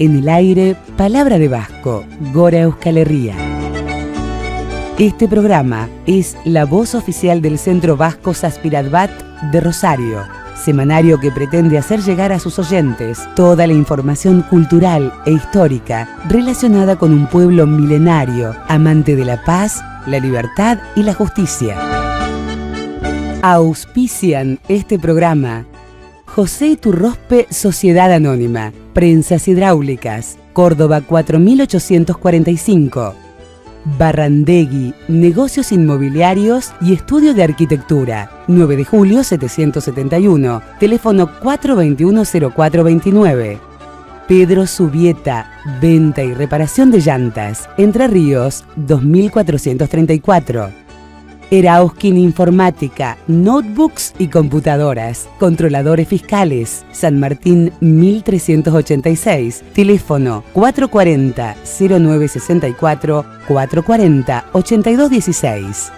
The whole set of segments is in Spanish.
En el aire, palabra de vasco, Gora Euskal Herria. Este programa es la voz oficial del Centro Vasco Zazpirat Bat de Rosario, semanario que pretende hacer llegar a sus oyentes toda la información cultural e histórica relacionada con un pueblo milenario, amante de la paz, la libertad y la justicia. Auspician este programa José Iturrospe Sociedad Anónima, Prensas Hidráulicas, Córdoba 4845. Barrandegui, Negocios Inmobiliarios y Estudio de Arquitectura, 9 de julio 771, teléfono 421-0429. Pedro Subieta, venta y reparación de llantas, Entre Ríos, 2434. Erauskin Informática, notebooks y computadoras, controladores fiscales, San Martín 1386, teléfono 440-0964, 440-8216.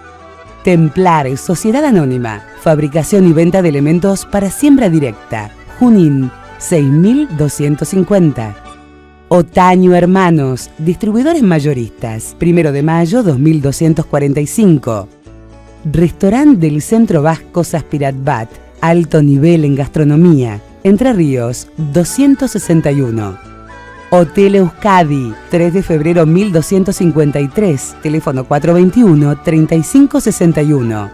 Templar, Sociedad Anónima, fabricación y venta de elementos para siembra directa, Junín 6250. Otaño Hermanos, distribuidores mayoristas, 1 de mayo 2245. Restaurante del Centro Vasco Zazpirat Bat, alto nivel en gastronomía, Entre Ríos 261. Hotel Euskadi, 3 de febrero 1253, teléfono 421-3561.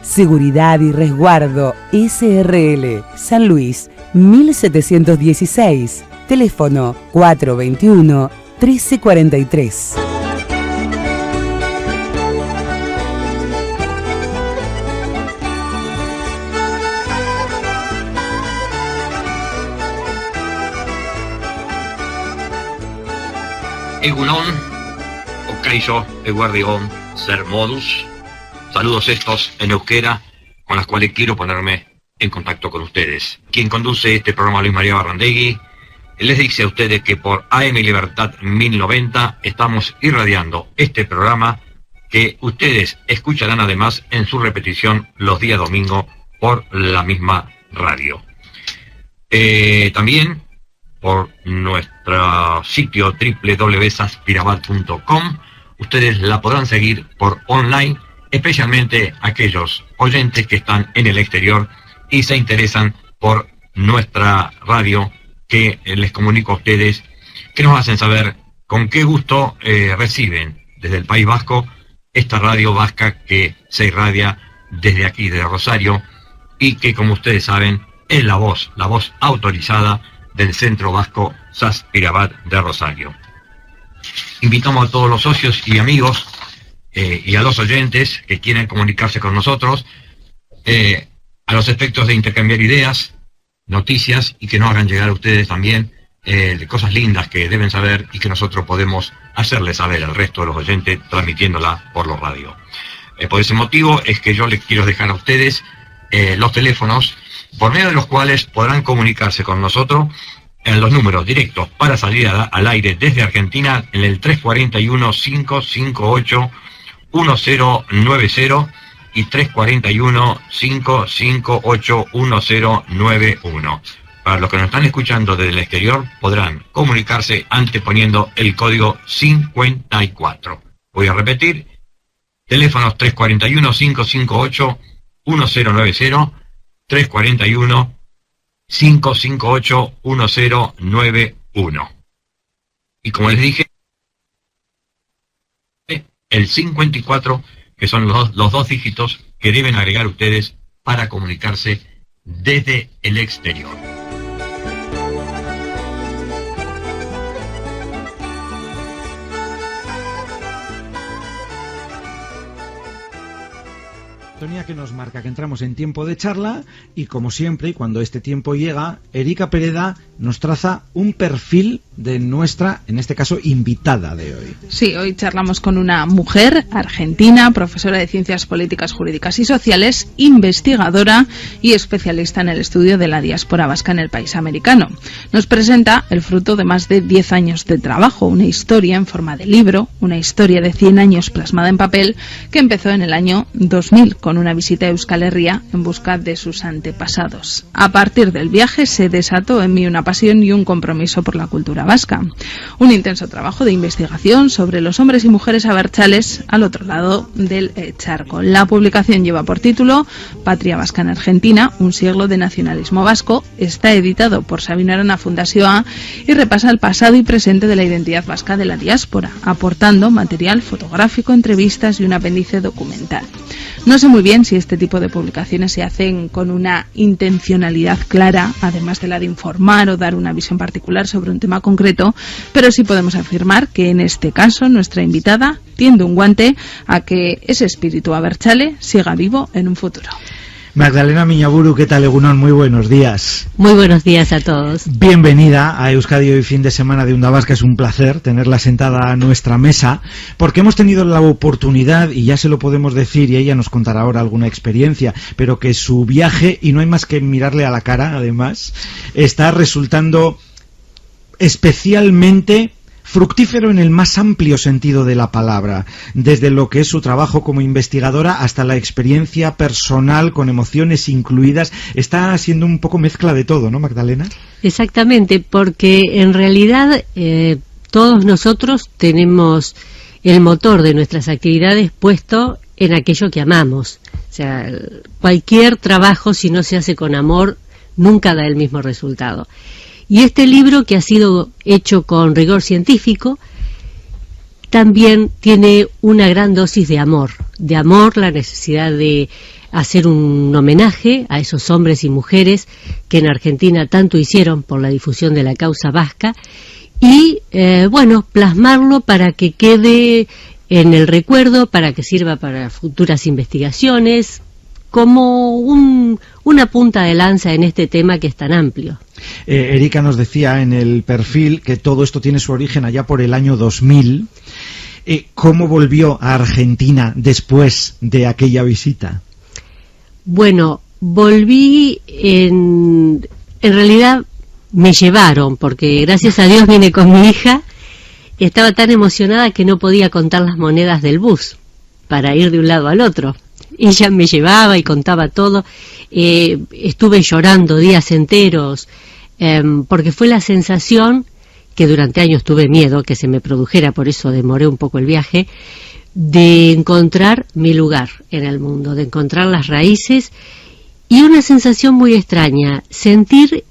Seguridad y Resguardo SRL, San Luis 1716, teléfono 421-1343. Egunon, Okaiso, Eguardión, Ser Modus. Saludos estos en euskera, con las cuales quiero ponerme en contacto con ustedes. Quien conduce este programa, Luis María Barrandegui, les dice a ustedes que por AM Libertad 1090 estamos irradiando este programa que ustedes escucharán además en su repetición los días domingo por la misma radio. También por nuestro sitio www.zazpirabat.com. Ustedes la podrán seguir por online, especialmente aquellos oyentes que están en el exterior y se interesan por nuestra radio, que les comunico a ustedes, que nos hacen saber con qué gusto reciben desde el País Vasco esta radio vasca que se irradia desde aquí, desde Rosario, y que, como ustedes saben, es la voz autorizada del Centro Vasco Zazpirat Bat de Rosario. Invitamos a todos los socios y amigos y a los oyentes que quieran comunicarse con nosotros a los efectos de intercambiar ideas, noticias, y que nos hagan llegar a ustedes también de cosas lindas que deben saber y que nosotros podemos hacerles saber al resto de los oyentes transmitiéndola por los radios. Por ese motivo es que yo les quiero dejar a ustedes los teléfonos por medio de los cuales podrán comunicarse con nosotros en los números directos para salir al aire desde Argentina, en el 341-558-1090 y 341-558-1091. Para los que nos están escuchando desde el exterior, podrán comunicarse anteponiendo el código 54. Voy a repetir: teléfonos 341-558-1090, 341-558-1091. Y como les dije, el 54, que son los dos dígitos que deben agregar ustedes para comunicarse desde el exterior. Que nos marca que entramos en tiempo de charla, y como siempre, y cuando este tiempo llega, Erika Pereda nos traza un perfil de nuestra, en este caso, invitada de hoy. Sí, hoy charlamos con una mujer argentina, profesora de Ciencias Políticas, Jurídicas y Sociales, investigadora y especialista en el estudio de la diáspora vasca en el país americano. Nos presenta el fruto de más de 10 años de trabajo, una historia en forma de libro, una historia de 100 años plasmada en papel, que empezó en el año 2000 con una visita a Euskal Herria en busca de sus antepasados. A partir del viaje se desató en mí una una pasión y un compromiso por la cultura vasca. Un intenso trabajo de investigación sobre los hombres y mujeres abertzales al otro lado del charco. La publicación lleva por título Patria Vasca en Argentina, un siglo de nacionalismo vasco. Está editado por Sabino Arana Fundación A y repasa el pasado y presente de la identidad vasca de la diáspora, aportando material fotográfico, entrevistas y un apéndice documental. No sé muy bien si este tipo de publicaciones se hacen con una intencionalidad clara, además de la de informar o dar una visión particular sobre un tema concreto, pero sí podemos afirmar que en este caso nuestra invitada tiende un guante a que ese espíritu abertzale siga vivo en un futuro. Magdalena Miñaburu, ¿qué tal, Egunon? Muy buenos días. Muy buenos días a todos. Bienvenida a Euskadi Hoy, fin de semana de Onda Vasca. Es un placer tenerla sentada a nuestra mesa, porque hemos tenido la oportunidad, y ya se lo podemos decir, y ella nos contará ahora alguna experiencia, pero que su viaje, y no hay más que mirarle a la cara, además, está resultando especialmente fructífero en el más amplio sentido de la palabra, desde lo que es su trabajo como investigadora hasta la experiencia personal con emociones incluidas. Está siendo un poco mezcla de todo, ¿no, Magdalena? Exactamente, porque en realidad todos nosotros tenemos el motor de nuestras actividades puesto en aquello que amamos. O sea, cualquier trabajo, si no se hace con amor, nunca da el mismo resultado. Y este libro, que ha sido hecho con rigor científico, también tiene una gran dosis de amor, la necesidad de hacer un homenaje a esos hombres y mujeres que en Argentina tanto hicieron por la difusión de la causa vasca, y plasmarlo para que quede en el recuerdo, para que sirva para futuras investigaciones, como una punta de lanza en este tema que es tan amplio. Erika nos decía en el perfil que todo esto tiene su origen allá por el año 2000. ¿Cómo volvió a Argentina después de aquella visita? Bueno, volví en realidad me llevaron, porque gracias a Dios vine con mi hija. Estaba tan emocionada que no podía contar las monedas del bus para ir de un lado al otro. Ella me llevaba y contaba todo. Estuve llorando días enteros, porque fue la sensación, que durante años tuve miedo que se me produjera, por eso demoré un poco el viaje, de encontrar mi lugar en el mundo, de encontrar las raíces, y una sensación muy extraña, sentir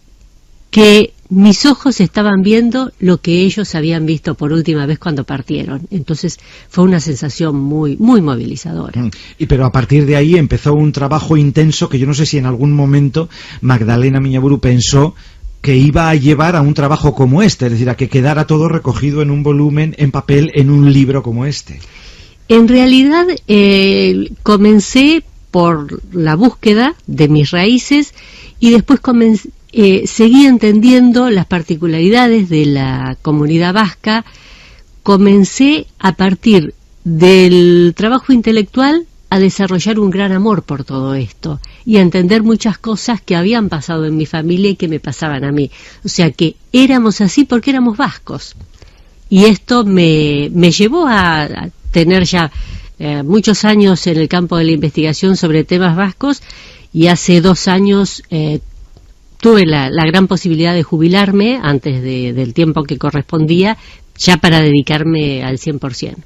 que mis ojos estaban viendo lo que ellos habían visto por última vez cuando partieron. Entonces fue una sensación muy, muy movilizadora. Pero a partir de ahí empezó un trabajo intenso que yo no sé si en algún momento Magdalena Miñaburu pensó que iba a llevar a un trabajo como este, es decir, a que quedara todo recogido en un volumen, en papel, en un libro como este. En realidad comencé por la búsqueda de mis raíces y después seguí entendiendo las particularidades de la comunidad vasca. Comencé a partir del trabajo intelectual a desarrollar un gran amor por todo esto y a entender muchas cosas que habían pasado en mi familia y que me pasaban a mí. O sea que éramos así porque éramos vascos. Y esto me llevó a tener ya muchos años en el campo de la investigación sobre temas vascos, y hace 2 años tuve la gran posibilidad de jubilarme antes del tiempo que correspondía, ya para dedicarme al 100%.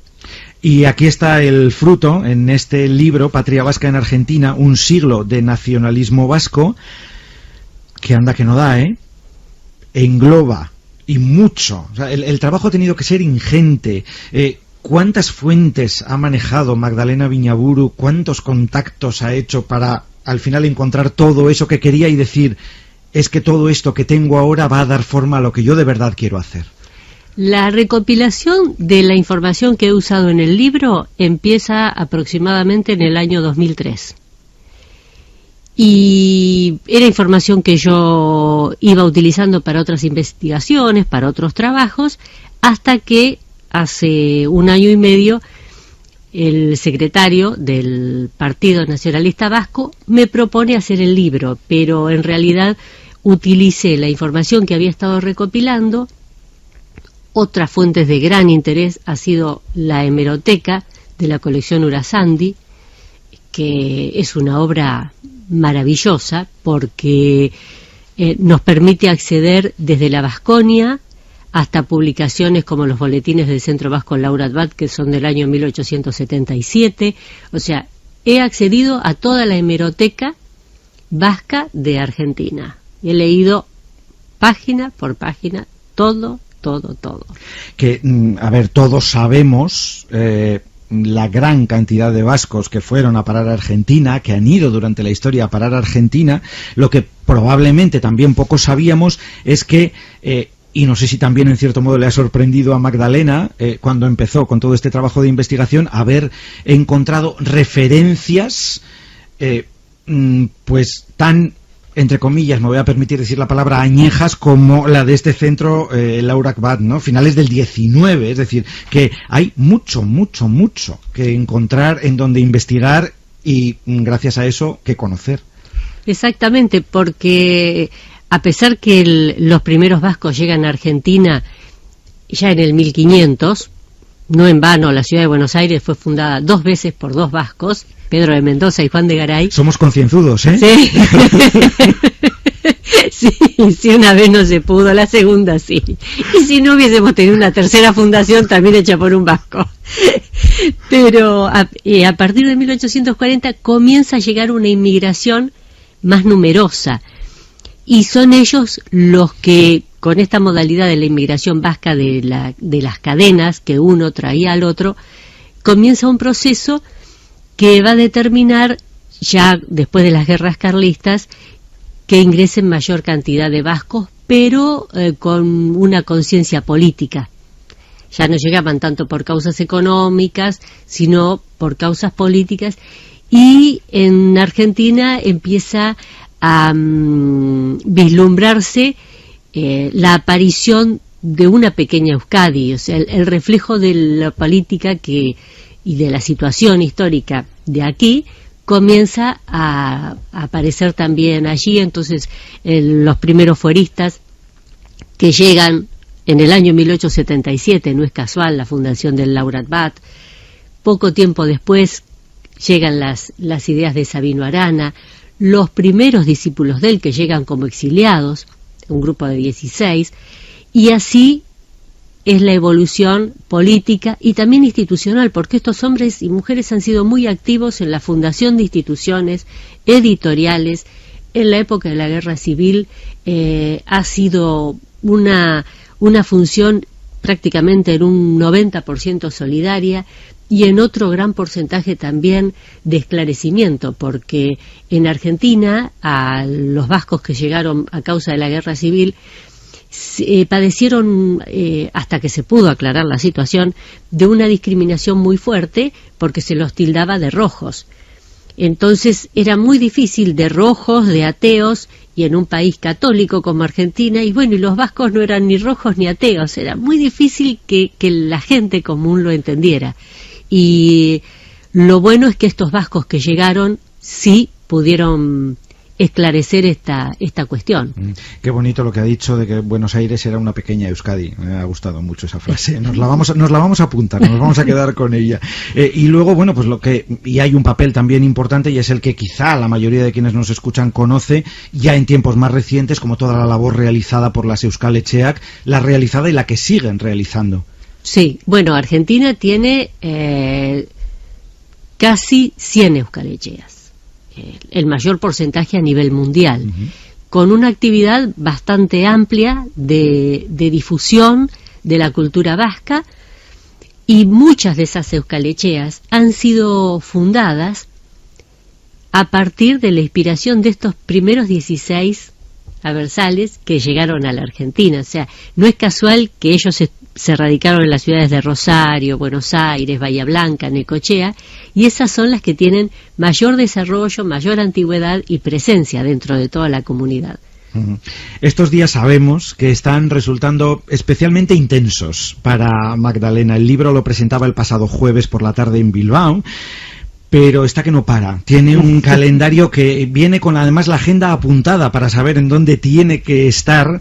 Y aquí está el fruto, en este libro, Patria Vasca en Argentina, un siglo de nacionalismo vasco, que anda que no da, engloba, y mucho. O sea, el trabajo ha tenido que ser ingente. ¿Cuántas fuentes ha manejado Magdalena Miñaburu? ¿Cuántos contactos ha hecho para, al final, encontrar todo eso que quería y decir, es que todo esto que tengo ahora va a dar forma a lo que yo de verdad quiero hacer? La recopilación de la información que he usado en el libro empieza aproximadamente en el año 2003. Y era información que yo iba utilizando para otras investigaciones, para otros trabajos, hasta que hace 1 año y medio el secretario del Partido Nacionalista Vasco me propone hacer el libro, pero en realidad utilicé la información que había estado recopilando. Otras fuentes de gran interés ha sido la hemeroteca de la colección Urasandi, que es una obra maravillosa porque nos permite acceder desde la Vasconia hasta publicaciones como los boletines del Centro Vasco Laurat Bat, que son del año 1877. O sea, he accedido a toda la hemeroteca vasca de Argentina. He leído página por página todo. Que, a ver, todos sabemos la gran cantidad de vascos que fueron a parar a Argentina, que han ido durante la historia a parar a Argentina. Lo que probablemente también pocos sabíamos es que, y no sé si también en cierto modo le ha sorprendido a Magdalena, cuando empezó con todo este trabajo de investigación, haber encontrado referencias pues tan, entre comillas, me voy a permitir decir la palabra, añejas, como la de este centro Laurat Bat, ¿no? Finales del 19, es decir, que hay mucho que encontrar, en donde investigar y, gracias a eso, que conocer. Exactamente, porque a pesar que los primeros vascos llegan a Argentina ya en el 1500, no en vano, la ciudad de Buenos Aires fue fundada 2 veces por 2 vascos, Pedro de Mendoza y Juan de Garay. Somos concienzudos, ¿eh? Sí. Sí, una vez no se pudo, la segunda sí. Y si no hubiésemos tenido una tercera fundación también hecha por un vasco. Pero a partir de 1840 comienza a llegar una inmigración más numerosa. Y son ellos los que, con esta modalidad de la inmigración vasca de las cadenas que uno traía al otro, comienza un proceso que va a determinar, ya después de las guerras carlistas, que ingresen mayor cantidad de vascos, pero con una conciencia política. Ya no llegaban tanto por causas económicas, sino por causas políticas, y en Argentina empieza a vislumbrarse la aparición de una pequeña Euskadi, o sea, el reflejo de la política y de la situación histórica de aquí comienza a aparecer también allí. Entonces los primeros fueristas que llegan en el año 1877, no es casual la fundación del Laurat Bat, poco tiempo después llegan las ideas de Sabino Arana, los primeros discípulos de él que llegan como exiliados, un grupo de 16, y así es la evolución política y también institucional, porque estos hombres y mujeres han sido muy activos en la fundación de instituciones editoriales. En la época de la Guerra Civil ha sido una función prácticamente en un 90% solidaria y en otro gran porcentaje también de esclarecimiento, porque en Argentina a los vascos que llegaron a causa de la Guerra Civil padecieron, hasta que se pudo aclarar la situación, de una discriminación muy fuerte porque se los tildaba de rojos. Entonces era muy difícil, de rojos, de ateos, y en un país católico como Argentina, y bueno, y los vascos no eran ni rojos ni ateos, era muy difícil que la gente común lo entendiera. Y lo bueno es que estos vascos que llegaron sí pudieron esclarecer esta cuestión. Qué bonito lo que ha dicho de que Buenos Aires era una pequeña Euskadi. Me ha gustado mucho esa frase. Nos la vamos a apuntar, nos vamos a quedar con ella. Y luego, bueno, pues y hay un papel también importante, y es el que quizá la mayoría de quienes nos escuchan conoce ya en tiempos más recientes, como toda la labor realizada por las Euskal Etxeak, la realizada y la que siguen realizando. Sí, bueno, Argentina tiene casi 100 Euskal Etxeas, el mayor porcentaje a nivel mundial, con una actividad bastante amplia de difusión de la cultura vasca, y muchas de esas Euskal Etxeas han sido fundadas a partir de la inspiración de estos primeros 16 aversales que llegaron a la Argentina. O sea, no es casual que ellos se radicaron en las ciudades de Rosario, Buenos Aires, Bahía Blanca, Necochea, y esas son las que tienen mayor desarrollo, mayor antigüedad y presencia dentro de toda la comunidad. Estos días sabemos que están resultando especialmente intensos para Magdalena. El libro lo presentaba el pasado jueves por la tarde en Bilbao, pero está que no para. Tiene un calendario que viene con además la agenda apuntada para saber en dónde tiene que estar,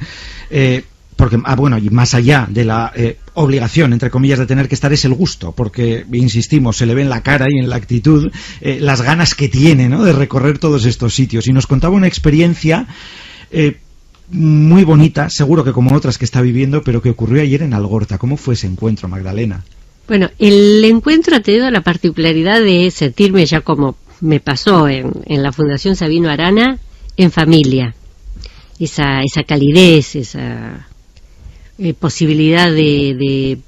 porque, bueno, y más allá de la obligación, entre comillas, de tener que estar, es el gusto, porque, insistimos, se le ve en la cara y en la actitud las ganas que tiene, ¿no?, de recorrer todos estos sitios. Y nos contaba una experiencia muy bonita, seguro que como otras que está viviendo, pero que ocurrió ayer en Algorta. ¿Cómo fue ese encuentro, Magdalena? Bueno, el encuentro ha tenido la particularidad de sentirme, ya como me pasó en la Fundación Sabino Arana, en familia. Esa calidez, esa posibilidad de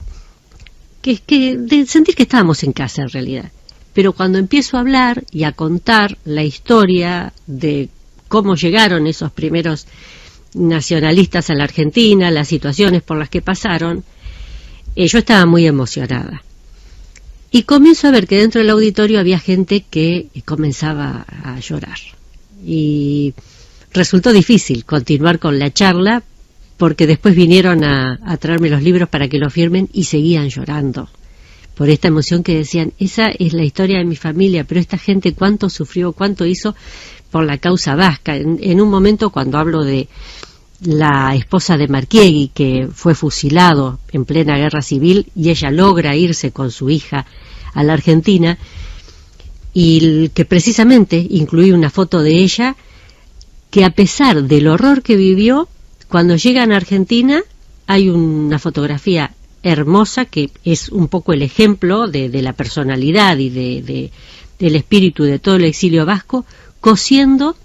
sentir que estábamos en casa en realidad. Pero cuando empiezo a hablar y a contar la historia de cómo llegaron esos primeros nacionalistas a la Argentina, las situaciones por las que pasaron, yo estaba muy emocionada. Y comienzo a ver que dentro del auditorio había gente que comenzaba a llorar. Y resultó difícil continuar con la charla, porque después vinieron a traerme los libros para que los firmen y seguían llorando por esta emoción que decían, esa es la historia de mi familia, pero esta gente cuánto sufrió, cuánto hizo por la causa vasca. En un momento, cuando hablo de la esposa de Marchiegui, que fue fusilado en plena guerra civil, y ella logra irse con su hija a la Argentina, y que precisamente incluí una foto de ella, que a pesar del horror que vivió, cuando llegan a Argentina hay una fotografía hermosa que es un poco el ejemplo de la personalidad y del espíritu de todo el exilio vasco, cosiendo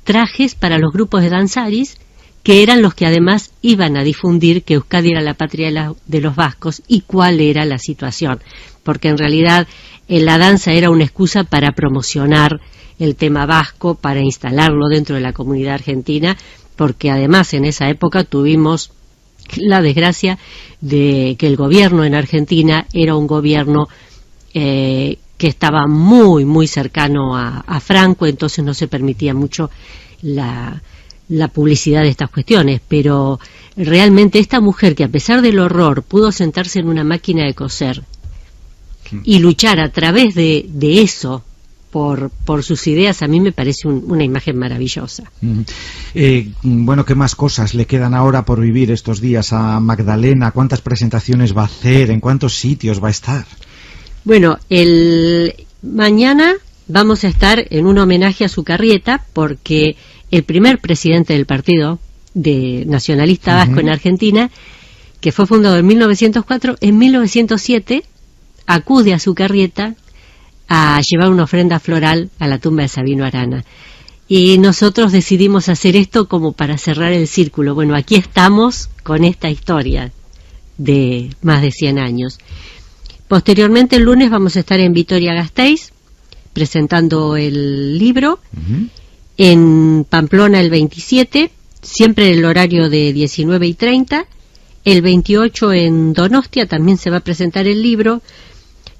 trajes para los grupos de danzaris, que eran los que además iban a difundir que Euskadi era la patria de los vascos y cuál era la situación, porque en realidad la danza era una excusa para promocionar el tema vasco, para instalarlo dentro de la comunidad argentina, porque además en esa época tuvimos la desgracia de que el gobierno en Argentina era un gobierno que estaba muy, muy cercano a Franco, entonces no se permitía mucho la publicidad de estas cuestiones, pero realmente esta mujer que a pesar del horror pudo sentarse en una máquina de coser y luchar a través de eso por sus ideas, a mí me parece una imagen maravillosa. Bueno, ¿qué más cosas le quedan ahora por vivir estos días a Magdalena? ¿Cuántas presentaciones va a hacer? ¿En cuántos sitios va a estar? Bueno, mañana vamos a estar en un homenaje a Sukarrieta, porque el primer presidente del Partido Nacionalista Vasco en Argentina, que fue fundado en 1904, en 1907 acude a Sukarrieta a llevar una ofrenda floral a la tumba de Sabino Arana. Y nosotros decidimos hacer esto como para cerrar el círculo. Bueno, aquí estamos con esta historia de más de 100 años. Posteriormente, el lunes, vamos a estar en Vitoria-Gasteiz presentando el libro. En Pamplona el 27, siempre en el horario de 19:30. El 28 en Donostia también se va a presentar el libro.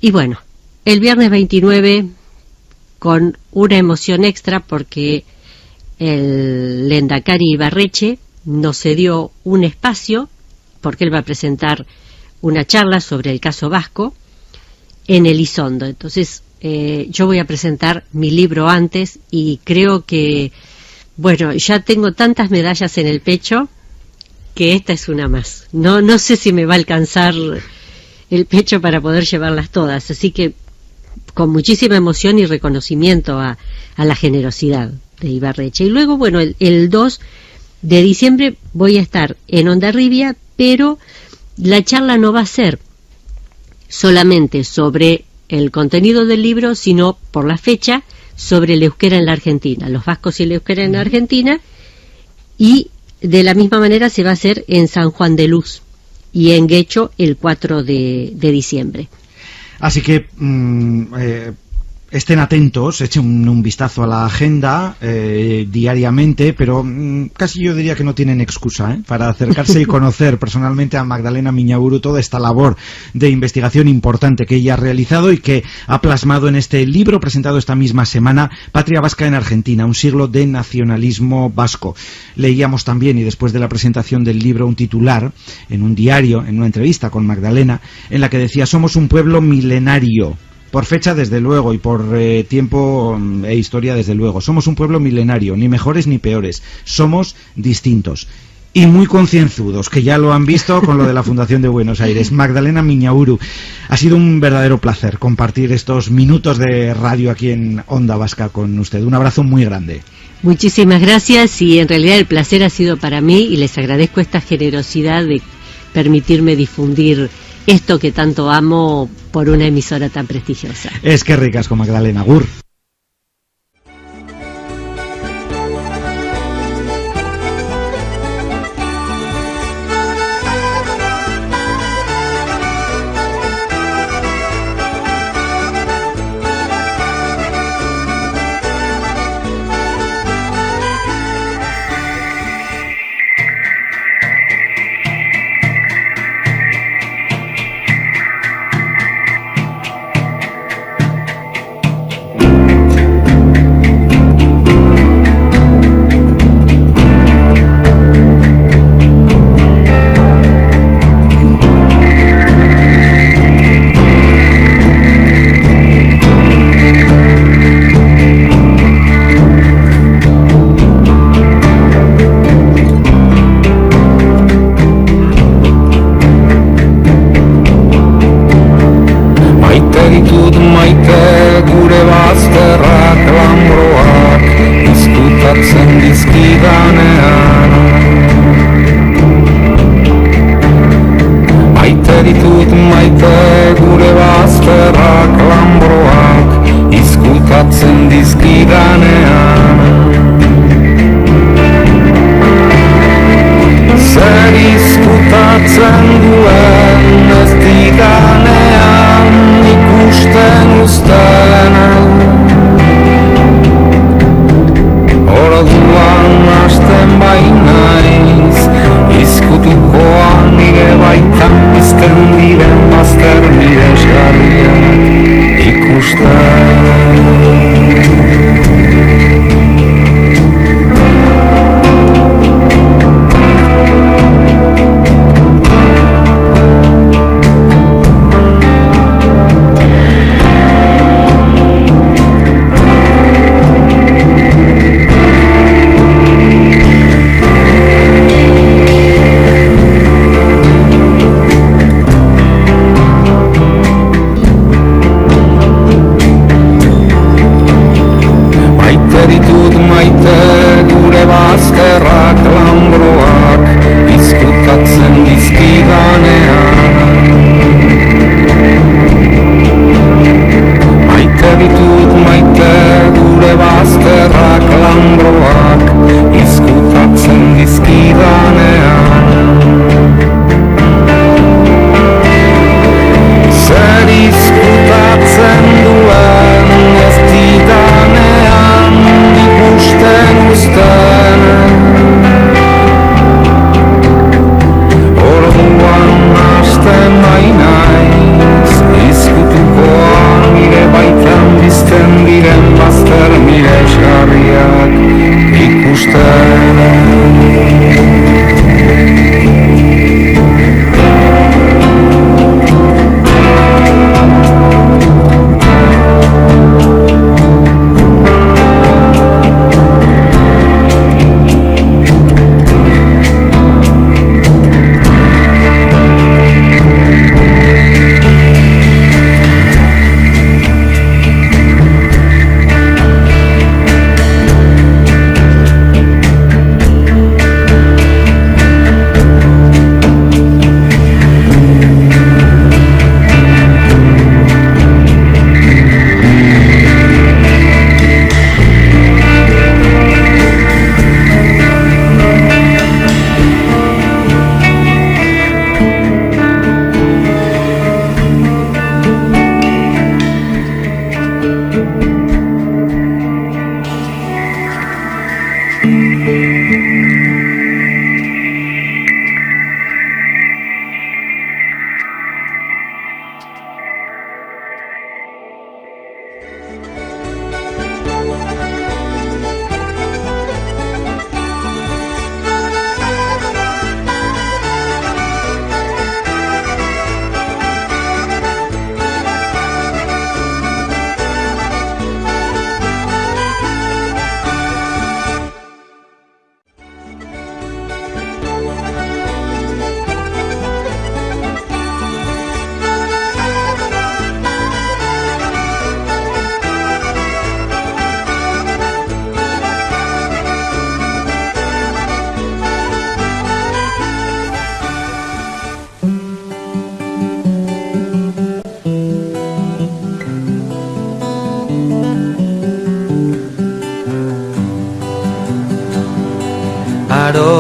Y bueno, el viernes 29 con una emoción extra, porque el Lehendakari Ibarretxe nos cedió un espacio, porque él va a presentar una charla sobre el caso vasco en Elizondo. Entonces yo voy a presentar mi libro antes, y creo que, bueno, ya tengo tantas medallas en el pecho que esta es una más. No sé si me va a alcanzar el pecho para poder llevarlas todas, así que con muchísima emoción y reconocimiento a la generosidad de Ibarretxe. Y luego, bueno, el 2 de diciembre voy a estar en Hondarribia, pero la charla no va a ser solamente sobre el contenido del libro, sino por la fecha sobre el euskera en la Argentina, los vascos y el euskera en la Argentina, y de la misma manera se va a hacer en San Juan de Luz y en Guecho el 4 de diciembre. Así que estén atentos, echen un vistazo a la agenda diariamente, pero casi yo diría que no tienen excusa para acercarse y conocer personalmente a Magdalena Miñaburu, toda esta labor de investigación importante que ella ha realizado y que ha plasmado en este libro presentado esta misma semana, Patria Vasca en Argentina, un siglo de nacionalismo vasco. Leíamos también, y después de la presentación del libro, un titular en un diario, en una entrevista con Magdalena, en la que decía: somos un pueblo milenario. Por fecha, desde luego, y por tiempo e historia, desde luego. Somos un pueblo milenario, ni mejores ni peores. Somos distintos. Y muy concienzudos, que ya lo han visto con lo de la Fundación de Buenos Aires. Magdalena Miñaburu, ha sido un verdadero placer compartir estos minutos de radio aquí en Onda Vasca con usted. Un abrazo muy grande. Muchísimas gracias, y en realidad el placer ha sido para mí, y les agradezco esta generosidad de permitirme difundir esto que tanto amo por una emisora tan prestigiosa. Es que ricas con Magdalena Gur.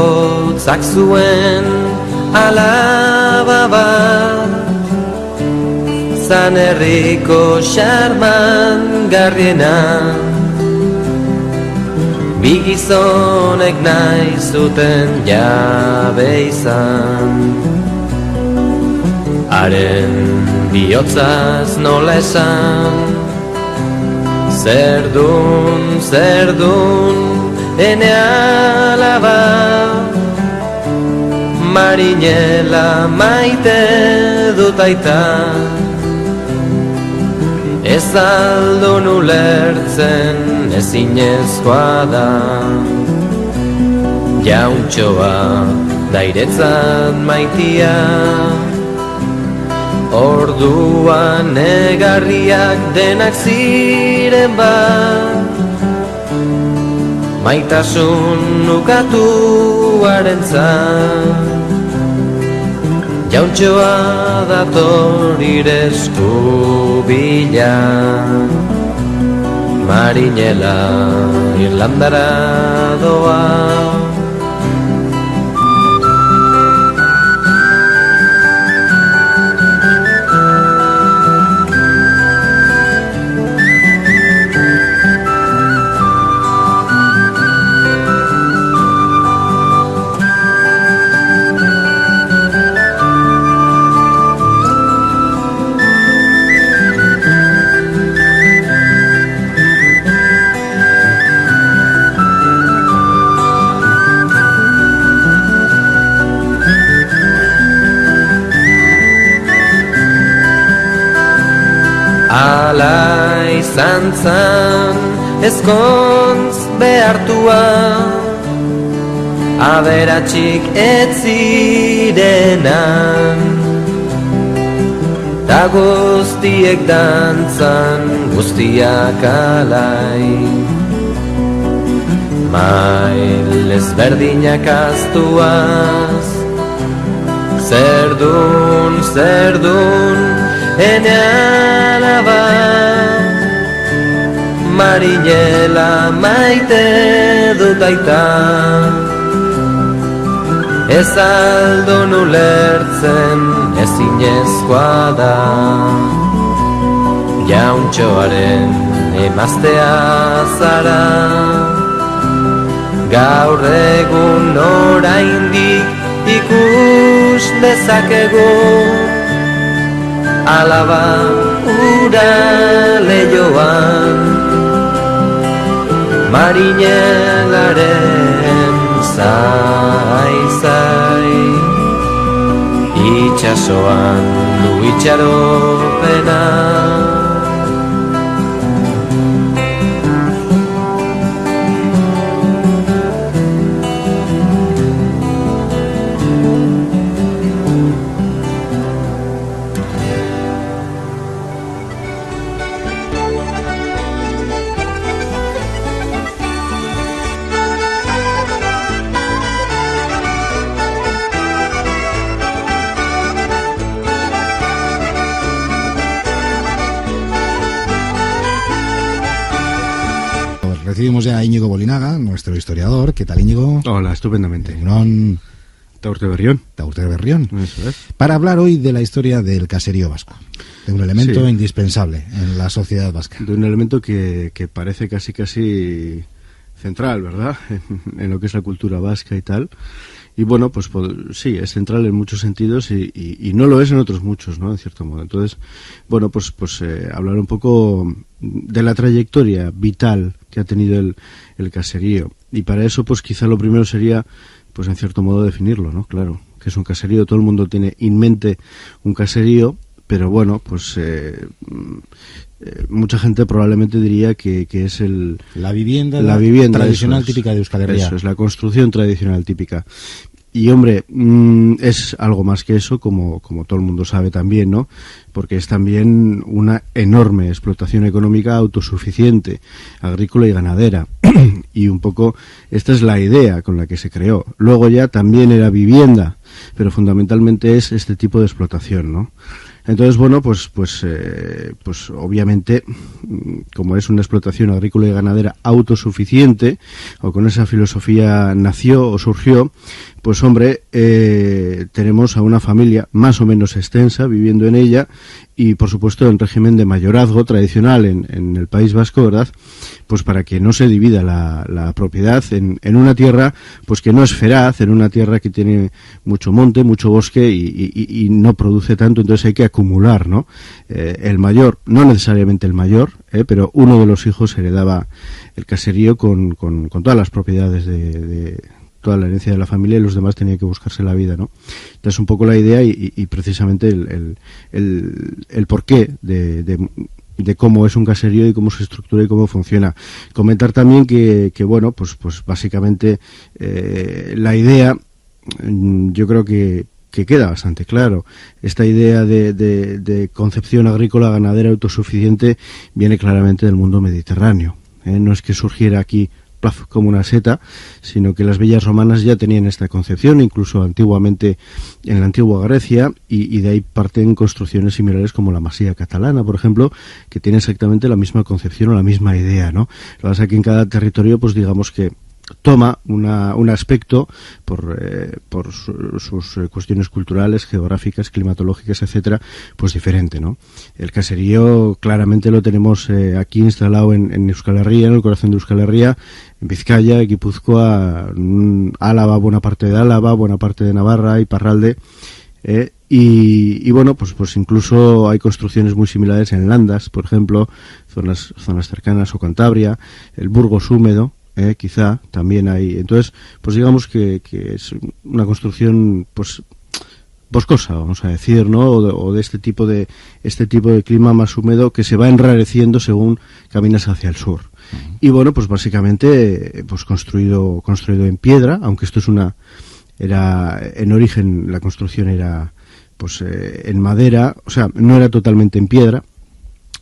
bihotzak zuen alaba bat, zan herriko xarman garriena. Bi gizonek nahi zuten jabe izan, haren bihotzaz nola esan. Zer dun, ene alaba, marinela maite dut aita. Ez aldun ulertzen ezinezkoa da, jauntxoa dairetzat maitia. Orduan egarriak denak ziren bat, maitasun ukatuarentzat. Jauntxoa dator ire eskubila, marinela Irlandara doa. Ala izan zan ezkontz behartua, aberatxik ez zirenan, ta guztiek dantzan guztiak alai. Mail ezberdinak aztuaz, zer dun, ene alaba, marinela maite dut aita. Ez aldun ulertzen ezinezkoa da, jauntxoaren emaztea zara. Gaur egun oraindik ikus dezakegu, alaba ura lehioan, marinelaren zai, itxasoan du itxaropena. Recibimos ya a Íñigo Bolinaga, nuestro historiador. ¿Qué tal, Íñigo? Hola, estupendamente. Taurte Berrión. Eso es. Para hablar hoy de la historia del caserío vasco, de un elemento indispensable en la sociedad vasca. De un elemento que parece casi central, ¿verdad? En lo que es la cultura vasca y tal. Y bueno, pues sí, es central en muchos sentidos y no lo es en otros muchos, ¿no? En cierto modo. Entonces, bueno, pues hablar un poco de la trayectoria vital que ha tenido el caserío. Y para eso, pues quizá lo primero sería, pues en cierto modo, definirlo, ¿no? Claro, que es un caserío. Todo el mundo tiene en mente un caserío, pero bueno, pues mucha gente probablemente diría que es la vivienda tradicional típica de Euskal Herria. Eso es, la construcción tradicional típica. Y hombre, es algo más que eso, como todo el mundo sabe también, ¿no? Porque es también una enorme explotación económica autosuficiente, agrícola y ganadera. Y un poco esta es la idea con la que se creó. Luego ya también era vivienda, pero fundamentalmente es este tipo de explotación, ¿no? Entonces, bueno, pues obviamente, como es una explotación agrícola y ganadera autosuficiente, o con esa filosofía nació o surgió, pues hombre, tenemos a una familia más o menos extensa viviendo en ella, y por supuesto en régimen de mayorazgo tradicional en el País Vasco, ¿verdad? Pues para que no se divida la propiedad en una tierra pues que no es feraz, en una tierra que tiene mucho monte, mucho bosque y no produce tanto, entonces hay que acumular, ¿no? El mayor, no necesariamente el mayor, pero uno de los hijos heredaba el caserío con todas las propiedades de toda la herencia de la familia, y los demás tenían que buscarse la vida, ¿no? Entonces un poco la idea y precisamente el porqué de cómo es un caserío y cómo se estructura y cómo funciona. Comentar también que bueno, pues básicamente la idea, yo creo que queda bastante claro. Esta idea de concepción agrícola ganadera autosuficiente viene claramente del mundo mediterráneo. No es que surgiera aquí como una seta, sino que las villas romanas ya tenían esta concepción, incluso antiguamente en la antigua Grecia, y de ahí parten construcciones similares como la Masía catalana, por ejemplo, que tiene exactamente la misma concepción o la misma idea, ¿no? Lo que pasa es que en cada territorio, pues digamos que toma un aspecto por sus cuestiones culturales, geográficas, climatológicas, etcétera, pues diferente, ¿no? El caserío claramente lo tenemos aquí instalado en Euskal Herria, en el corazón de Euskal Herria, en Vizcaya, Guipúzcoa, Álava, buena parte de Álava, buena parte de Navarra, Iparralde, y bueno, pues incluso hay construcciones muy similares en Landas, por ejemplo, zonas cercanas, o Cantabria, el Burgos húmedo, quizá también hay. Entonces, pues digamos que es una construcción pues boscosa, vamos a decir, ¿no? O de este tipo de clima más húmedo que se va enrareciendo según caminas hacia el sur. Y bueno, pues básicamente pues construido en piedra, aunque esto era en origen la construcción era pues en madera, o sea, no era totalmente en piedra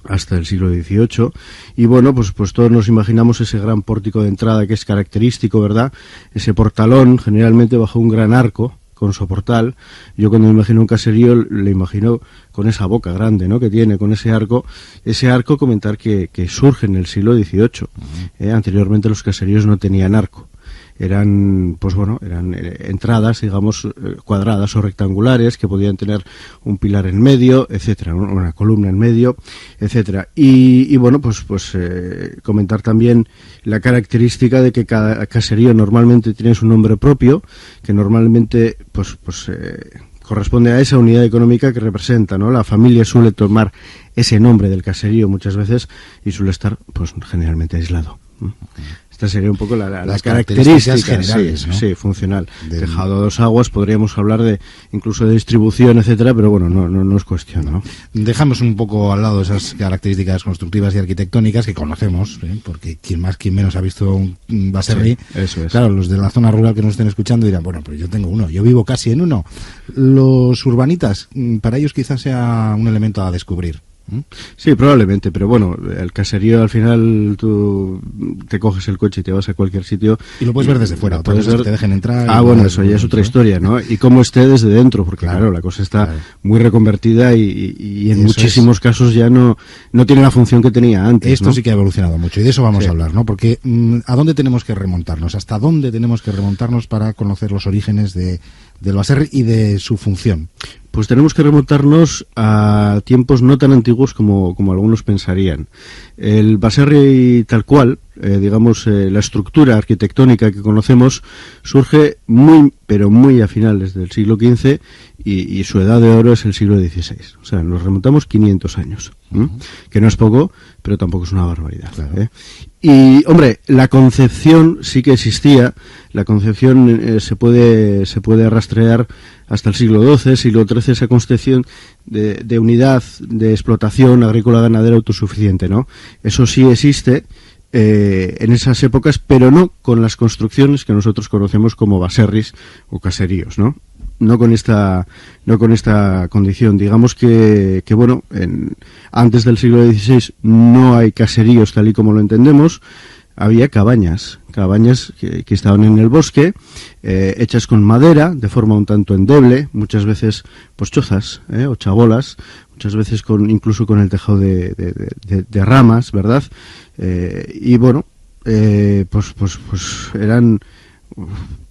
hasta el siglo XVIII, y bueno, pues todos nos imaginamos ese gran pórtico de entrada que es característico, ¿verdad? Ese portalón, generalmente bajo un gran arco con soportal. Yo cuando me imagino un caserío le imagino con esa boca grande, ¿no?, que tiene, con ese arco comentar que surge en el siglo XVIII. Anteriormente los caseríos no tenían arco. Eran entradas, digamos, cuadradas o rectangulares, que podían tener un pilar en medio, etcétera, una columna en medio, etcétera. Y bueno, pues comentar también la característica de que cada caserío normalmente tiene su nombre propio, que normalmente corresponde a esa unidad económica que representa, ¿no? La familia suele tomar ese nombre del caserío muchas veces y suele estar, pues, generalmente aislado. Esta sería un poco las características generales, ¿no? Sí, funcional. Tejado a dos aguas, podríamos hablar incluso de distribución, etcétera, pero bueno, no es cuestión, ¿no? Dejamos un poco al lado esas características constructivas y arquitectónicas que conocemos, porque quien más, quien menos ha visto un baserri. Sí, eso es. Claro, los de la zona rural que nos estén escuchando dirán, bueno, pues yo tengo uno, yo vivo casi en uno. Los urbanitas, para ellos quizás sea un elemento a descubrir. Sí, probablemente, pero bueno, el caserío al final tú te coges el coche y te vas a cualquier sitio y lo puedes ver desde fuera, puedes ver, te dejen entrar. Bueno, eso ya es otra historia, ¿no? Y cómo esté desde dentro, porque claro, la cosa está muy reconvertida y en muchísimos casos ya no tiene la función que tenía antes. Esto, ¿no? Sí que ha evolucionado mucho y de eso vamos a hablar, ¿no? Porque ¿a dónde tenemos que remontarnos? ¿Hasta dónde tenemos que remontarnos para conocer los orígenes del baserri y de su función? Pues tenemos que remontarnos a tiempos no tan antiguos como algunos pensarían. El baserri tal cual, digamos, la estructura arquitectónica que conocemos surge pero muy a finales del siglo XV y su edad de oro es el siglo XVI. O sea, nos remontamos 500 años, que no es poco, pero tampoco es una barbaridad. Claro. Y, hombre, la concepción sí que existía. La concepción se puede rastrear hasta el siglo XII, siglo XIII, esa concepción de unidad de explotación agrícola ganadera autosuficiente, ¿no? Eso sí existe en esas épocas, pero no con las construcciones que nosotros conocemos como baserris o caseríos, ¿no? No con esta condición. Digamos que antes del siglo XVI no hay caseríos tal y como lo entendemos. había cabañas que estaban en el bosque, hechas con madera, de forma un tanto endeble, muchas veces pues chozas, o chabolas, muchas veces incluso con el tejado de ramas, ¿verdad? Y bueno, pues eran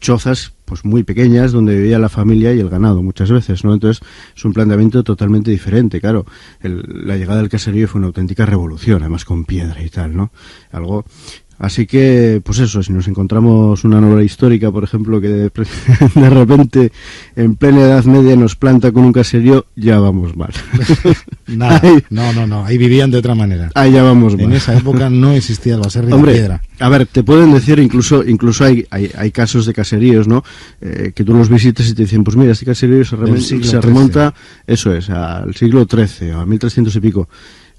chozas pues muy pequeñas donde vivía la familia y el ganado muchas veces, ¿no? Entonces es un planteamiento totalmente diferente, claro. La llegada del caserío fue una auténtica revolución, además con piedra y tal, ¿no? Así que, pues eso, si nos encontramos una novela histórica, por ejemplo, que de repente, en plena Edad Media, nos planta con un caserío, ya vamos mal. Nada, no, ahí vivían de otra manera. Ahí ya vamos mal. En esa época no existía el baserri de piedra. A ver, te pueden decir, incluso hay casos de caseríos, ¿no? Que tú los visitas y te dicen, pues mira, este caserío se remonta, eso es, al siglo XIII, o a 1300 y pico.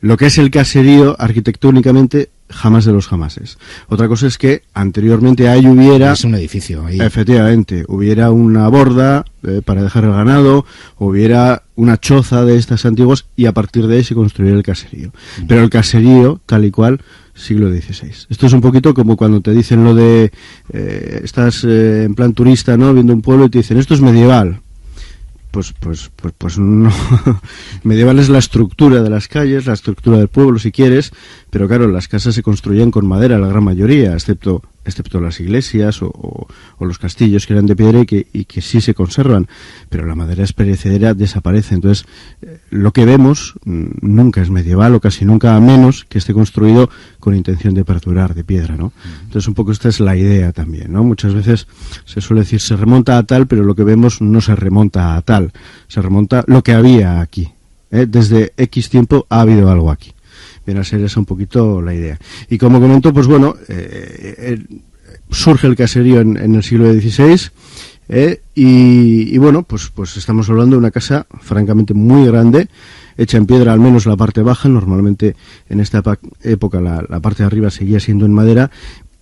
Lo que es el caserío, arquitectónicamente, jamás de los jamases. Otra cosa es que anteriormente ahí hubiera... Es un edificio ahí. Efectivamente, hubiera una borda para dejar el ganado, hubiera una choza de estas antiguas y a partir de ahí se construyera el caserío. Pero el caserío, tal y cual, siglo XVI. Esto es un poquito como cuando te dicen lo de... estás en plan turista, ¿no? Viendo un pueblo y te dicen, esto es medieval. Pues no. Medieval es la estructura de las calles, la estructura del pueblo, si quieres, pero claro, las casas se construían con madera, la gran mayoría, excepto las iglesias o los castillos que eran de piedra y que sí se conservan, pero la madera es perecedera, desaparece. Entonces, lo que vemos nunca es medieval, o casi nunca, a menos que esté construido con intención de perdurar, de piedra, ¿no? Entonces, un poco esta es la idea también, ¿no? Muchas veces se suele decir, se remonta a tal, pero lo que vemos no se remonta a tal, se remonta lo que había aquí. Desde X tiempo ha habido algo aquí. Viene a ser esa un poquito la idea. Y como comento, pues bueno, surge el caserío en el siglo XVI, y bueno, pues estamos hablando de una casa francamente muy grande, hecha en piedra, al menos la parte baja. Normalmente en esta época la parte de arriba seguía siendo en madera,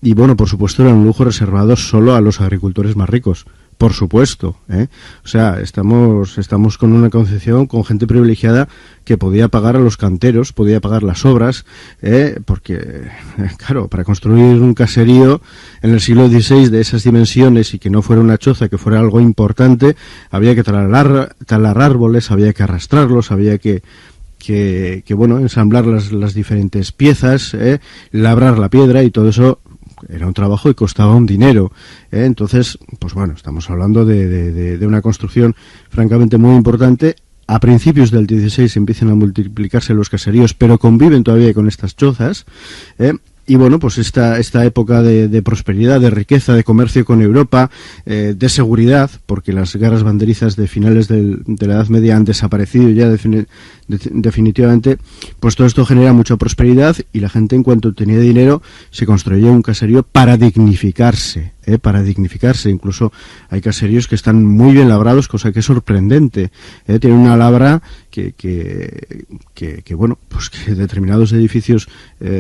y bueno, por supuesto era un lujo reservado solo a los agricultores más ricos. Por supuesto, o sea, estamos con una concepción, con gente privilegiada que podía pagar a los canteros, podía pagar las obras, porque, claro, para construir un caserío en el siglo XVI de esas dimensiones y que no fuera una choza, que fuera algo importante, había que talar árboles, había que arrastrarlos, había que bueno, ensamblar las diferentes piezas, labrar la piedra, y todo eso era un trabajo y costaba un dinero, entonces, pues bueno, estamos hablando de una construcción francamente muy importante. A principios del XVI empiezan a multiplicarse los caseríos, pero conviven todavía con estas chozas, y bueno, pues esta época de prosperidad, de riqueza, de comercio con Europa, de seguridad, porque las guerras banderizas de finales de la Edad Media han desaparecido ya definitivamente, pues todo esto genera mucha prosperidad, y la gente, en cuanto tenía dinero, se construyó un caserío para dignificarse, incluso hay caseríos que están muy bien labrados, cosa que es sorprendente, tienen una labra que bueno, pues que determinados edificios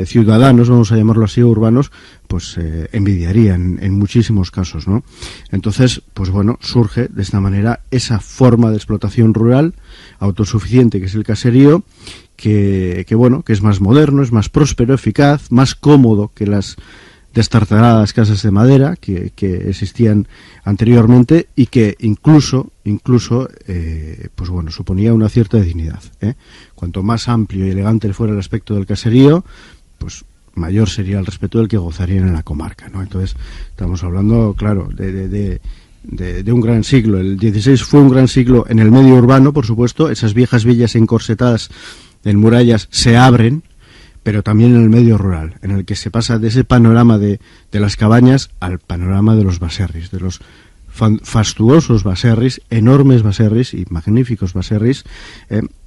ciudadanos, vamos a llamarlo así, urbanos, pues envidiarían en muchísimos casos, ¿no? Entonces, pues bueno, surge de esta manera esa forma de explotación rural autosuficiente que es el caserío, que bueno, que es más moderno, es más próspero, eficaz, más cómodo que las destartaladas casas de madera que existían anteriormente, y que incluso pues bueno, suponía una cierta dignidad, Cuanto más amplio y elegante fuera el aspecto del caserío, pues mayor sería el respeto del que gozarían en la comarca, ¿no? Entonces estamos hablando, claro, de un gran siglo. El XVI fue un gran siglo en el medio urbano, por supuesto. Esas viejas villas encorsetadas en murallas se abren, pero también en el medio rural, en el que se pasa de ese panorama de las cabañas al panorama de los baserris, de los fastuosos baserris, enormes baserris y magníficos baserris,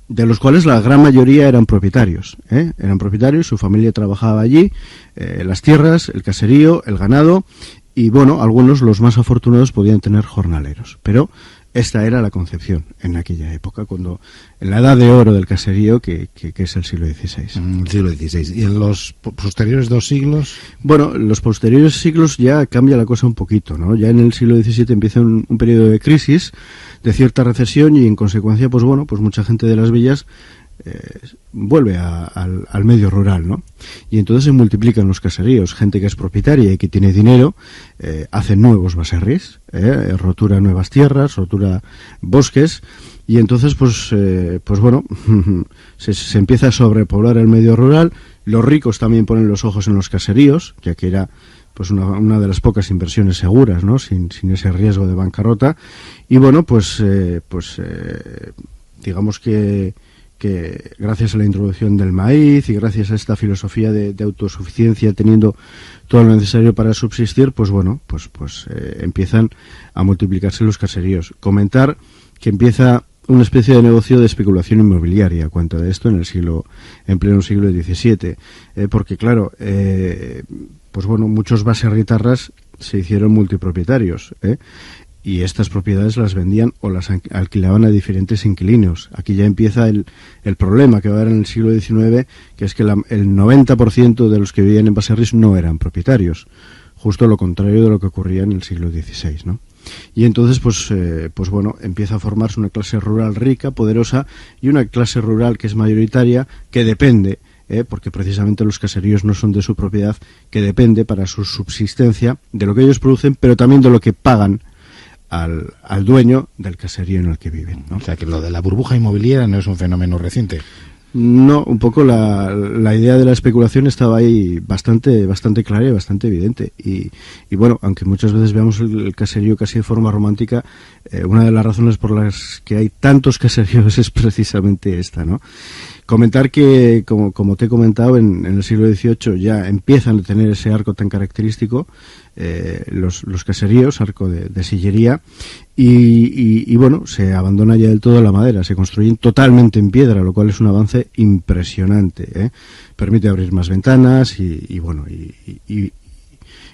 de los cuales la gran mayoría eran propietarios, su familia trabajaba allí, las tierras, el caserío, el ganado, y bueno, algunos, los más afortunados, podían tener jornaleros, pero esta era la concepción en aquella época, cuando en la edad de oro del caserío, que es el siglo XVI. El siglo XVI. ¿Y en los posteriores 2 siglos? Bueno, en los posteriores siglos ya cambia la cosa un poquito, ¿no? Ya en el siglo XVII empieza un periodo de crisis, de cierta recesión, y en consecuencia, pues bueno, pues mucha gente de las villas vuelve al medio rural, ¿no? Y entonces se multiplican los caseríos. Gente que es propietaria y que tiene dinero hace nuevos baserris, rotura nuevas tierras, rotura bosques, y entonces pues bueno, se empieza a sobrepoblar el medio rural. Los ricos también ponen los ojos en los caseríos, ya que era pues una de las pocas inversiones seguras, ¿no? Sin ese riesgo de bancarrota. Y bueno, digamos que gracias a la introducción del maíz y gracias a esta filosofía de autosuficiencia, teniendo todo lo necesario para subsistir, pues bueno, empiezan a multiplicarse los caseríos. Comentar que empieza una especie de negocio de especulación inmobiliaria, cuenta de esto en pleno siglo XVII, porque claro, pues bueno, muchos baserritarras se hicieron multipropietarios, y estas propiedades las vendían o las alquilaban a diferentes inquilinos. Aquí ya empieza el problema que va a haber en el siglo XIX, que es que el 90% de los que vivían en baserris no eran propietarios, justo lo contrario de lo que ocurría en el siglo XVI, ¿no? Y entonces pues bueno, empieza a formarse una clase rural rica, poderosa, y una clase rural que es mayoritaria, que depende, porque precisamente los caseríos no son de su propiedad, que depende para su subsistencia de lo que ellos producen, pero también de lo que pagan al dueño del caserío en el que viven, ¿no? O sea que lo de la burbuja inmobiliaria no es un fenómeno reciente. No, un poco la idea de la especulación estaba ahí bastante clara y bastante evidente. Y bueno, aunque muchas veces veamos el caserío casi de forma romántica, una de las razones por las que hay tantos caseríos es precisamente esta, ¿no? Comentar que, como te he comentado, en el siglo XVIII ya empiezan a tener ese arco tan característico, los caseríos, arco de sillería, y bueno, se abandona ya del todo la madera, se construyen totalmente en piedra, lo cual es un avance impresionante, permite abrir más ventanas y bueno, y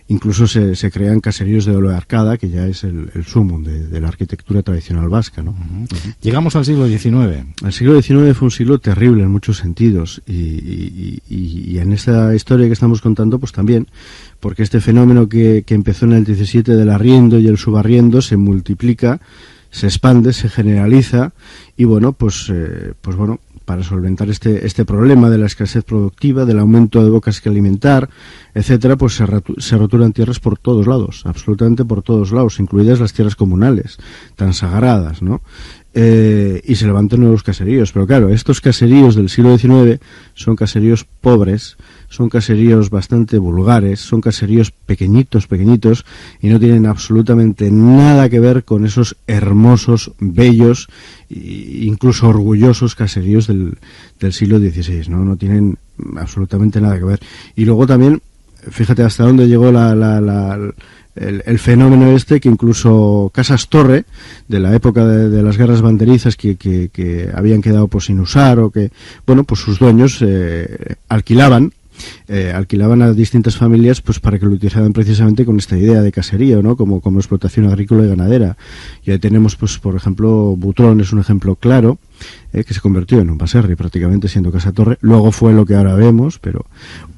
incluso se crean caseríos de olo de arcada, que ya es el sumum de la arquitectura tradicional vasca, ¿no? Llegamos al siglo XIX. El siglo XIX fue un siglo terrible en muchos sentidos, y en esta historia que estamos contando, pues también, porque este fenómeno que empezó en el XVII del arriendo y el subarriendo se multiplica, se expande, se generaliza, y bueno, pues bueno, para solventar este problema de la escasez productiva, del aumento de bocas que alimentar, etcétera, pues se roturan tierras por todos lados, absolutamente por todos lados, incluidas las tierras comunales, tan sagradas, ¿no? Y se levantan nuevos caseríos. Pero claro, estos caseríos del siglo XIX son caseríos pobres, son caseríos bastante vulgares, son caseríos pequeñitos, y no tienen absolutamente nada que ver con esos hermosos, bellos e incluso orgullosos caseríos del siglo XVI, ¿no? No tienen absolutamente nada que ver. Y luego también, fíjate hasta dónde llegó el fenómeno que incluso casas torre de la época de las guerras banderizas que habían quedado pues sin usar, o que, bueno, pues sus dueños alquilaban a distintas familias pues para que lo utilizaran precisamente con esta idea de caserío, ¿no? Como explotación agrícola y ganadera. Y ahí tenemos, pues por ejemplo, Butrón es un ejemplo claro, que se convirtió en un baserri prácticamente siendo casa torre. Luego fue lo que ahora vemos, pero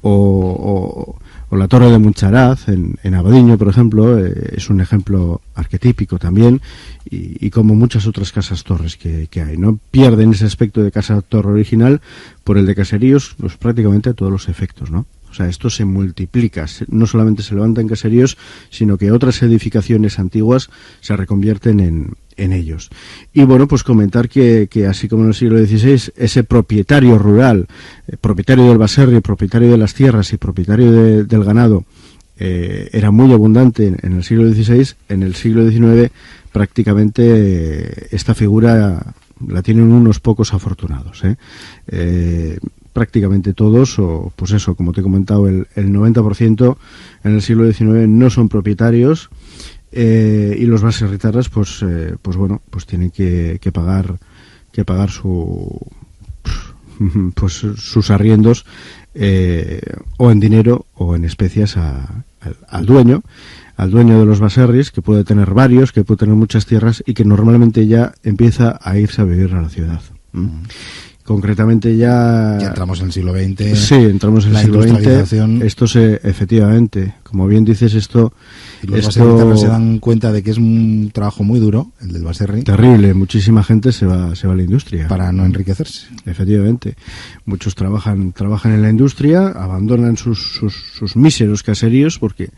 o la Torre de Muncharaz en Abadiño, por ejemplo, es un ejemplo arquetípico también, y como muchas otras casas torres que hay, ¿no? Pierden ese aspecto de casa torre original por el de caseríos, pues prácticamente a todos los efectos, ¿no? O sea, esto se multiplica, no solamente se levantan caseríos, sino que otras edificaciones antiguas se reconvierten en ellos. Y bueno, pues comentar que así como en el siglo XVI, ese propietario rural, propietario del baserri, propietario de las tierras y propietario del ganado, era muy abundante en el siglo XVI. En el siglo XIX prácticamente esta figura la tienen unos pocos afortunados, prácticamente todos, o pues eso, como te he comentado, el 90% en el siglo XIX no son propietarios, y los baserritarras pues bueno, pues tienen que pagar sus arriendos, o en dinero o en especias al dueño de los baserris, que puede tener varios, que puede tener muchas tierras y que normalmente ya empieza a irse a vivir a la ciudad. concretamente ya entramos en el siglo XX. Sí, entramos en el siglo XX. Esto efectivamente, como bien dices, esto... Y los baserritarras se dan cuenta de que es un trabajo muy duro, el del baserri. Terrible, muchísima gente se va a la industria. Para no enriquecerse. Efectivamente. Muchos trabajan en la industria, abandonan sus míseros caseríos, porque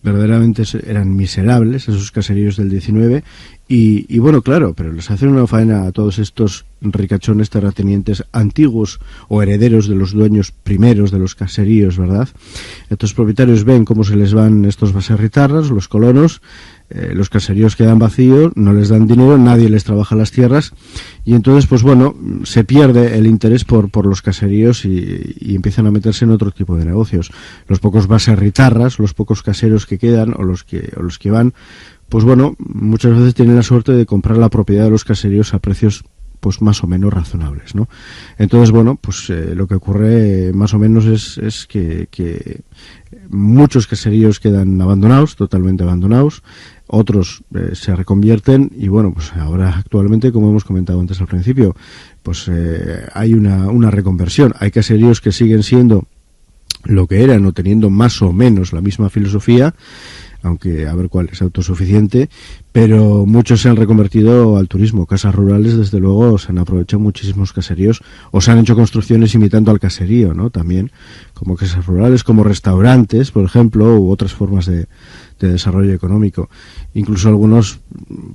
verdaderamente eran miserables esos caseríos del 19, y bueno, claro, pero les hacen una faena a todos estos ricachones terratenientes antiguos o herederos de los dueños primeros de los caseríos, ¿verdad? Estos propietarios ven cómo se les van estos baserritarras, los colonos, los caseríos quedan vacíos, no les dan dinero, nadie les trabaja las tierras, y entonces, pues bueno, se pierde el interés por los caseríos y empiezan a meterse en otro tipo de negocios. Los pocos baserritarras, los pocos caseros que quedan o los que van, pues bueno, muchas veces tienen la suerte de comprar la propiedad de los caseríos a precios pues más o menos razonables, ¿no? Entonces, bueno, pues lo que ocurre más o menos es que muchos caseríos quedan abandonados, totalmente abandonados, otros se reconvierten y bueno, pues ahora actualmente, como hemos comentado antes al principio, pues hay una reconversión. Hay caseríos que siguen siendo lo que eran o teniendo más o menos la misma filosofía, aunque a ver cuál es autosuficiente, pero muchos se han reconvertido al turismo. Casas rurales, desde luego, se han aprovechado muchísimos caseríos, o se han hecho construcciones imitando al caserío, ¿no? También, como casas rurales, como restaurantes, por ejemplo, u otras formas de desarrollo económico. Incluso algunos,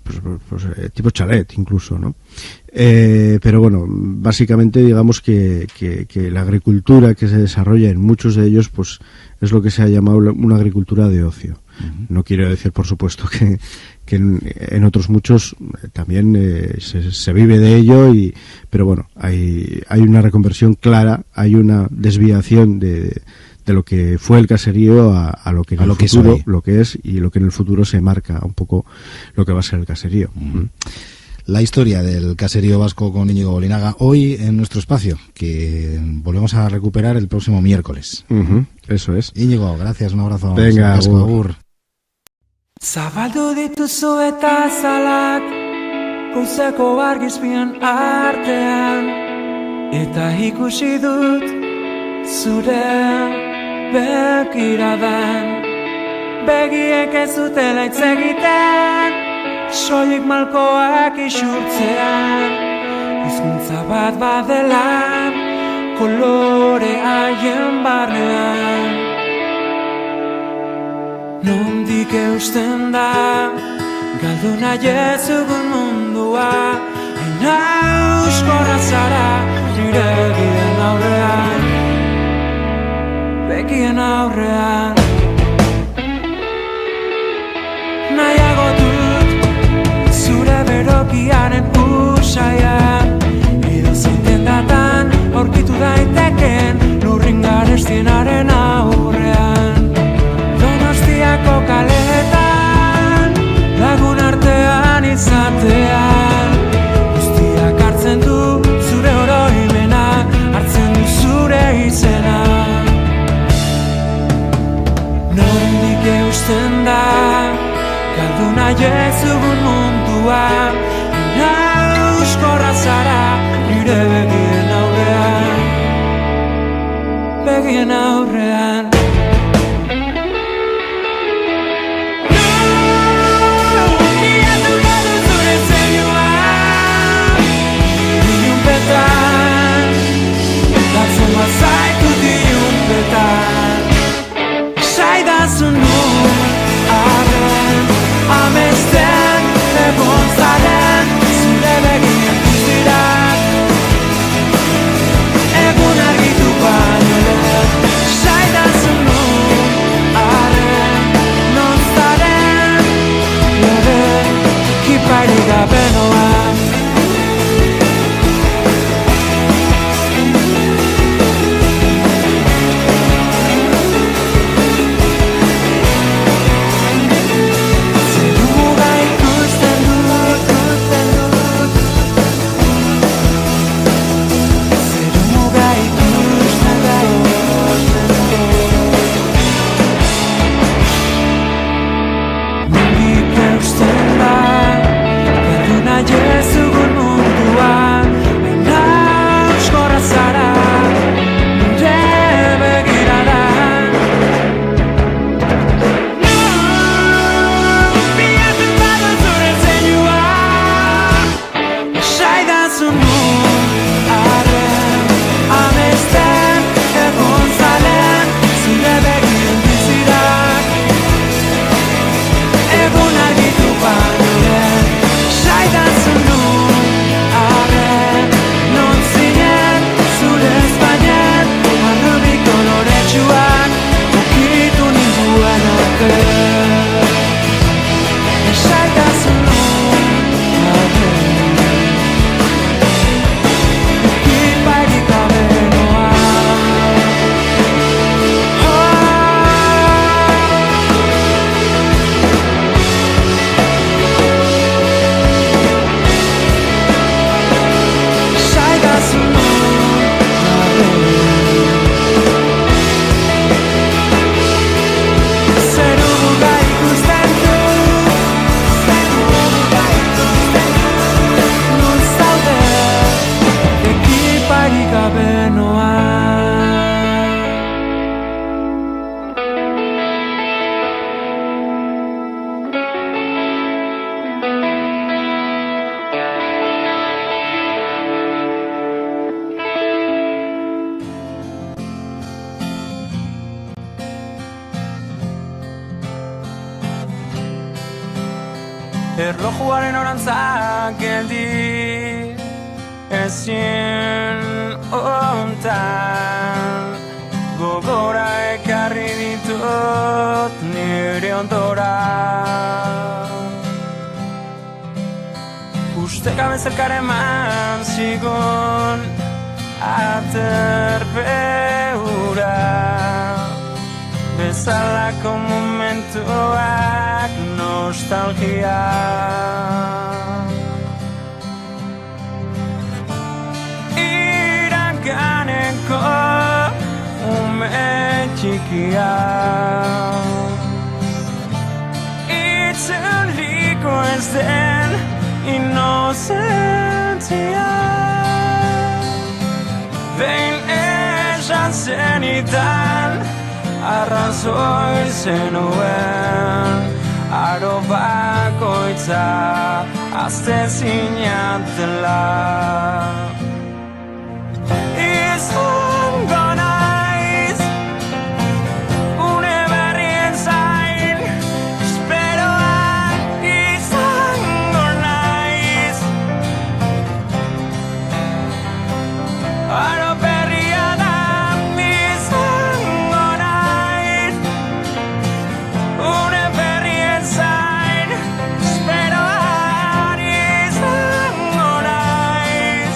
pues, tipo chalet, incluso, ¿no? Pero bueno, básicamente digamos que la agricultura que se desarrolla en muchos de ellos, pues es lo que se ha llamado una agricultura de ocio. No quiero decir, por supuesto, que en otros muchos también se vive de ello, pero bueno, hay una reconversión clara, hay una desviación de lo que fue el caserío a lo que en el futuro, lo que es, y lo que en el futuro se marca un poco lo que va a ser el caserío. La historia del caserío vasco con Íñigo Bolinaga, hoy en nuestro espacio, que volvemos a recuperar el próximo miércoles. Eso es. Íñigo, gracias, un abrazo. Venga, agur. Zabaldu dituzu eta zalak goizeko argizpian artean, eta ikusi dut zure begiradan, begiek ez dutela hitz egiten, soilik malkoak isurtzean, hizkuntza bat badela kolore haien barnean. Nondik eusten da galdu nahi ez dugun mundua, hain auskorra zara nire begien aurrean, begien aurrean. Nahiago dut zure berokiaren usaia, edozein dendatan aurkitu daiteken lurrin garestienaren aurrean. Donostiako kaletan, lagun artean izatean, guztiak hartzen du zure oroimena, hartzen du zure izena. Nondik eusten da galdu nahi ez dugun mundua, auskorra zara nire begien aurrean, begien aurrean. Zaitu diunpetan, saidazun nun arren, amesten egon zaren, zure begien guztirak, egun argitu baino lehen, saidazun erlojuaren orantzak geldi ezin ontan gogora ekarri ditut nire ondora Ustekabe zerkare eman zigun aterbeura bezalako momentuak nostalgia Iraganeko ume txikia Itzuliko ez den inozentzia Behin esan zenitan arrazoi zenuen aro bakoitza azte zinatela izango naiz une berrien zain esperoan izango naiz aro berria da izango naiz une berrien zain esperoan izango naiz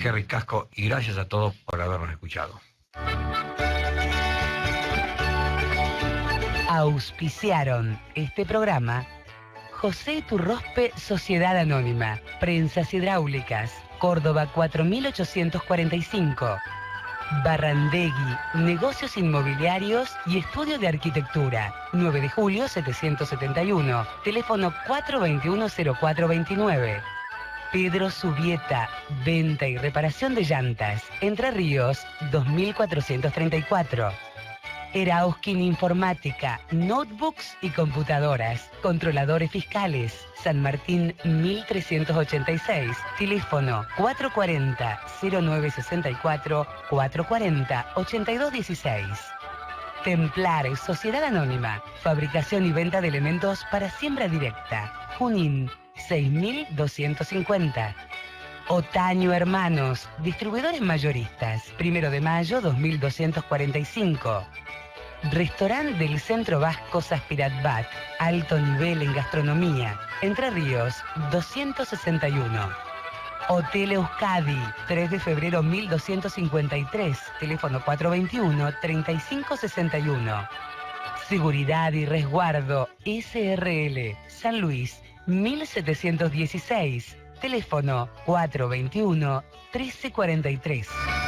Qué ricasco y gracias a todos por habernos escuchado. Auspiciaron este programa José Iturrospe Sociedad Anónima, Prensas Hidráulicas, Córdoba 4845, Barrandegui, Negocios Inmobiliarios y Estudio de Arquitectura, 9 de julio 771, teléfono 421-0429. Pedro Subieta, venta y reparación de llantas, Entre Ríos 2434. Erauskin Informática, notebooks y computadoras, controladores fiscales, San Martín 1386, teléfono 440-0964, 440-8216. Templar, Sociedad Anónima, fabricación y venta de elementos para siembra directa, Junín 6250. Otaño Hermanos, distribuidores mayoristas, 1 de mayo 2245. Restaurante del Centro Vasco Saspiratbat, alto nivel en gastronomía, Entre Ríos 261. Hotel Euskadi, 3 de febrero 1253, teléfono 421-3561. Seguridad y Resguardo SRL, San Luis 1716, teléfono 421-1343.